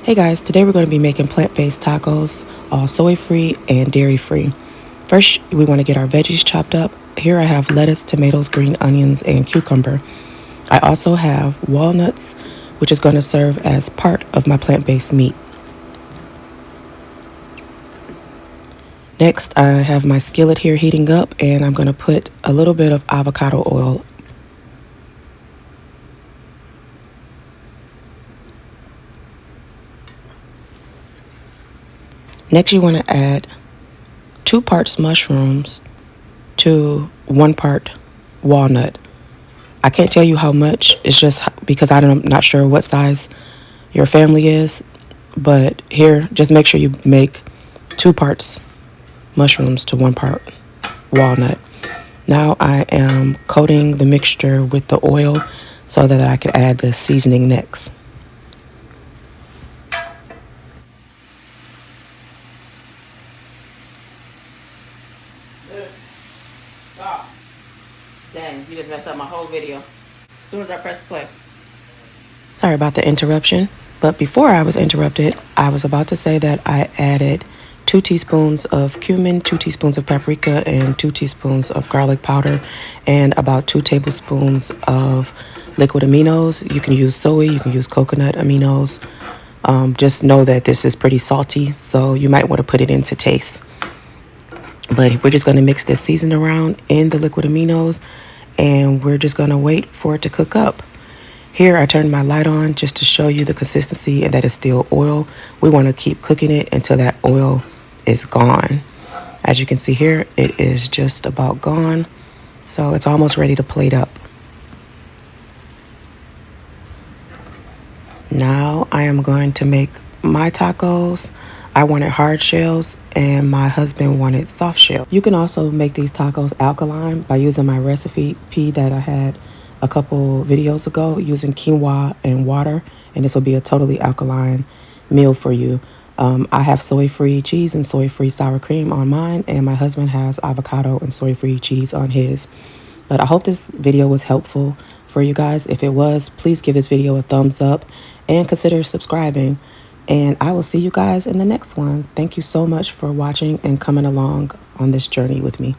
Hey guys, today we're going to be making plant-based tacos, all soy-free and dairy-free. First, we want to get our veggies chopped up. Here I have lettuce, tomatoes, green onions, and cucumber. I also have walnuts, which is going to serve as part of my plant-based meat. Next, I have my skillet here heating up, and I'm going to put a little bit of avocado oil. Next, you want to add 2 parts mushrooms to 1 part walnut. I can't tell you how much. It's just because I'm not sure what size your family is. But here, just make sure you make 2 parts mushrooms to 1 part walnut. Now I am coating the mixture with the oil so that I could add the seasoning next. Stop. Dang, you just messed up my whole video. As soon as I press play. Sorry about the interruption, but before I was interrupted, I was about to say that I added 2 teaspoons of cumin, 2 teaspoons of paprika, and 2 teaspoons of garlic powder, and about 2 tablespoons of liquid aminos. You can use soy, you can use coconut aminos. Just know that this is pretty salty, so you might want to put it in to taste. But we're just going to mix this season around in the liquid aminos, and we're just going to wait for it to cook up. Here I turned my light on just to show you the consistency and that it's still oil. We want to keep cooking it until that oil is gone. As you can see here, it is just about gone. So it's almost ready to plate up. Now I am going to make my tacos. I wanted hard shells and my husband wanted soft shell. You can also make these tacos alkaline by using my recipe that I had a couple videos ago using quinoa and water, and this will be a totally alkaline meal for you. I have soy-free cheese and soy-free sour cream on mine, and my husband has avocado and soy-free cheese on his. But I hope this video was helpful for you guys. If it was, please give this video a thumbs up and consider subscribing. And I will see you guys in the next one. Thank you so much for watching and coming along on this journey with me.